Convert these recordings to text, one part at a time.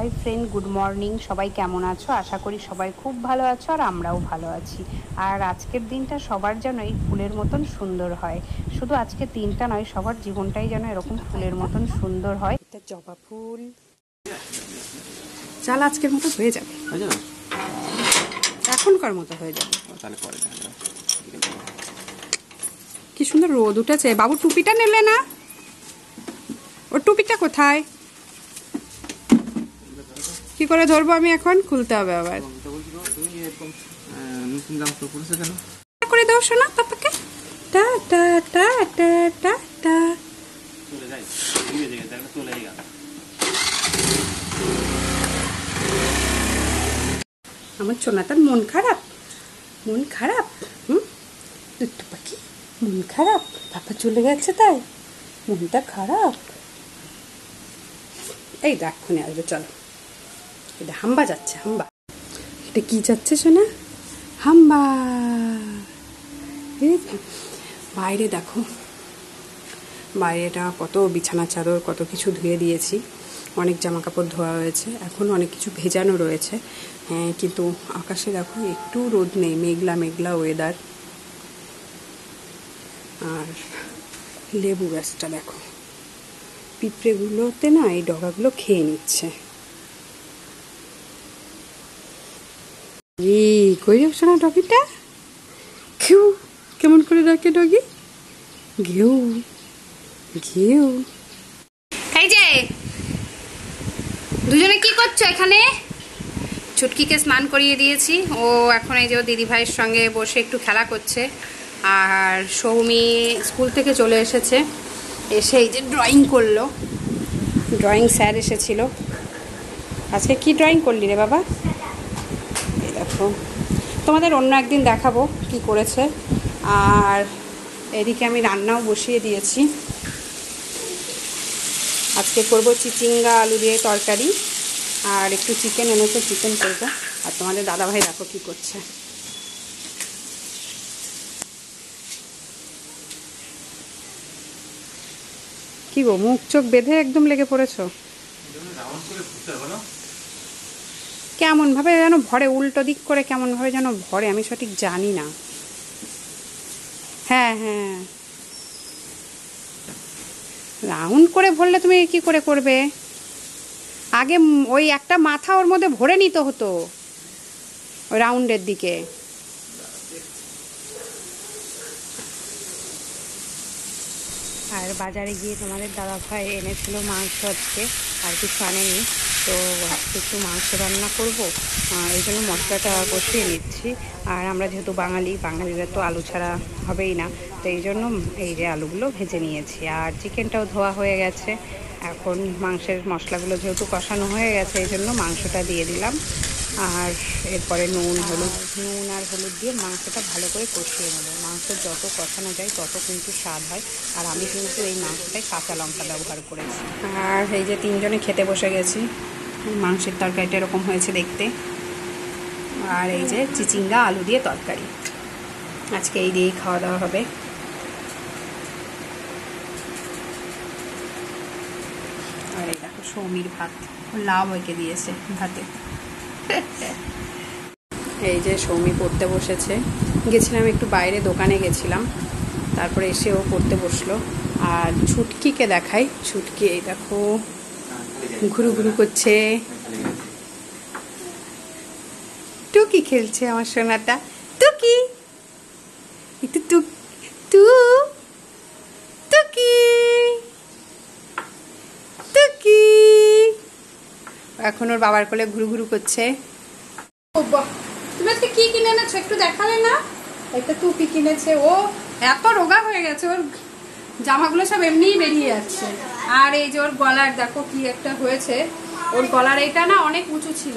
Hi friend, good morning. সবাই কেমন আছো? আশা করি সবাই খুব ভালো আছো, আর আমরাও ভালো আছি। আর আজকের দিনটা সবার যেন এই ফুলের মতন সুন্দর হয়। শুধু আজকের দিনটা নয়, সবার জীবনটাই যেন এরকম ফুলের মতন সুন্দর হয়। এটা জবা ফুল। চাল আজকের মতো হয়ে যাবে, এখনকার মতো হয়ে যাবে। কি সুন্দর রোদ উঠেছে। বাবু টুপিটা নিলে না? ওর টুপিটা কোথায়? কি করে ধরবো আমি এখন? খুলতে হবে আবার। করে দাও শোনা পাপাকে। টা টা টা টা টা টা। আমার সোনাটার মন খারাপ, মন খারাপ। দুষ্টু পাখি, মন খারাপ। পাপা চলে গেছে তাই মনটা খারাপ। এই দেখুন আসবে, চলো। এটা হাম্বা যাচ্ছে, হাম্বা। এটা কি যাচ্ছে শোনা? হাম্বা। বাইরে দেখো, বাইরেটা কত বিছানা চাদর, কত কিছু ধুয়ে দিয়েছি। অনেক জামা কাপড় ধোয়া হয়েছে, এখন অনেক কিছু ভেজানো রয়েছে। হ্যাঁ, কিন্তু আকাশে দেখো একটু রোদ নেই, মেঘলা মেঘলা ওয়েদার। আর লেবু গাছটা দেখো, পিঁপড়েগুলোতে না এই ডগাগুলো খেয়ে নিচ্ছে। এই কই যাচ্ছ না ডগিটা? ঘেউ, কেমন করে ডাকে ডগি? ঘেউ ঘেউ। এই যে দুজনে কি করছো এখানে? ছুটকিকে স্নান করিয়ে দিয়েছি, ও এখন এই যে দিদি ভাইয়ের সঙ্গে বসে একটু খেলা করছে। আর সৌমি স্কুল থেকে চলে এসেছে, এসে এই যে ড্রয়িং করলো। ড্রয়িং স্যার এসেছিল। আজকে কি ড্রয়িং করলি রে বাবা? এই দেখো, তোমাদের অন্য একদিন দেখাবো কি করেছে। আর এদিকে আমি রান্নাও বসিয়ে দিয়েছি। আজকে করব চিচিঙ্গা আলু দিয়ে তরকারি, আর একটু চিকেন এনেছে, চিকেন করবো। আর তোমাদের দাদাভাই দেখো কি করছে। কি গো, মুখ চোখ বেঁধে একদম লেগে পড়েছো? কেমন ভাবে যেন ভরে, উল্টো দিক করে কেমন ভাবে যেন ভরে, আমি সঠিক জানি না। হ্যাঁ হ্যাঁ, রাউন্ড করে ভরলে তুমি কি করে করবে? আগে ওই একটা মাথা ওর মধ্যে ভরে নিতে হতো, ওই রাউন্ডের দিকে। আর বাজারে গিয়ে তোমাদের দাদাভাই এনেছিল মাংস আজকে, আর কিছু আনেনি। তো আজকে একটু মাংস রান্না করব, এই জন্য মশলাটা কষিয়ে নিচ্ছি। আর আমরা যেহেতু বাঙালিরা তো আলু ছাড়া হবেই না, তো এই জন্য এই যে আলুগুলো ভেজে নিয়েছি। আর চিকেনটাও ধোয়া হয়ে গেছে। এখন মাংসের মশলাগুলো যেহেতু কষানো হয়ে গেছে, এই জন্য মাংসটা দিয়ে দিলাম। আর এরপরে নুন আর হলুদ দিয়ে মাংসটা ভালো করে কষিয়ে নেবো। মাংস যত কষানো যায় তত কিন্তু স্বাদ হয়। আর আমি কিন্তু এই মাংসটায় কাঁচা লঙ্কা ব্যবহার করেছি। আর এই যে তিনজনে খেতে বসে গেছি। মাংসের তরকারিটা এরকম হয়েছে দেখতে। আর এই যে চিচিঙ্গা আলু দিয়ে তরকারি, আজকে এই দিয়েই খাওয়া দাওয়া হবে। আর এই দেখো সৌমির ভাত, লাউ এঁকে দিয়েছে ভাতে। এই যে সৌমি পড়তে বসেছে। গেছিলাম একটু বাইরে, দোকানে গেছিলাম, তারপরে এসে ও পড়তে বসলো। আর ছুটকিকে দেখাই, ছুটকি এই দেখো ঘুরু ঘুরু করছে। টুকি খেলছে আমার সোনাটা। টুকি একটু টুকি টুকি এখন ওর বাবার কোলে ঘুরু ঘুরু করছে। তুমি আজকে কি কিনে এনেছো একটু দেখালে না? একটা টুপি কিনেছে। ও এত রোগা হয়ে গেছে, ওর জামাগুলো সব এমনিই বেরিয়ে যাচ্ছে। আর এই যে ওর গলার দেখো কি একটা হয়েছে। ওর গলার এইটা না অনেক উঁচু ছিল,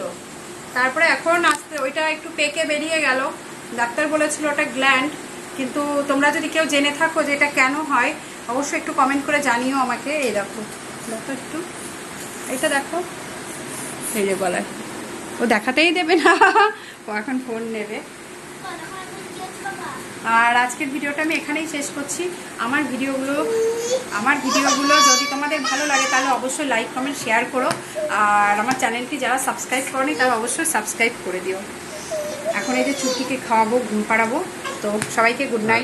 তারপরে এখন আস্তে ওইটা একটু পেকে বেরিয়ে গেল। ডাক্তার বলেছিল ওটা গ্ল্যান্ড। কিন্তু তোমরা যদি কেউ জেনে থাকো যে এটা কেন হয়, অবশ্যই একটু কমেন্ট করে জানিও আমাকে। এই দেখো দেখো একটু, এইটা দেখো, এই যে গলায়। ও দেখাতেই দেবে না, ও এখন ফোন নেবে। আর আজকের ভিডিওটা আমি এখানেই শেষ করছি। আমার ভিডিওগুলো যদি তোমাদের ভালো লাগে তাহলে অবশ্যই লাইক কমেন্ট শেয়ার করো। আর আমার চ্যানেলটি যারা সাবস্ক্রাইব করনি তারা অবশ্যই সাবস্ক্রাইব করে দিও। এখন এই যে চুটকিকে খাওয়াবো, ঘুম পাড়াবো। তো সবাইকে গুড নাইট।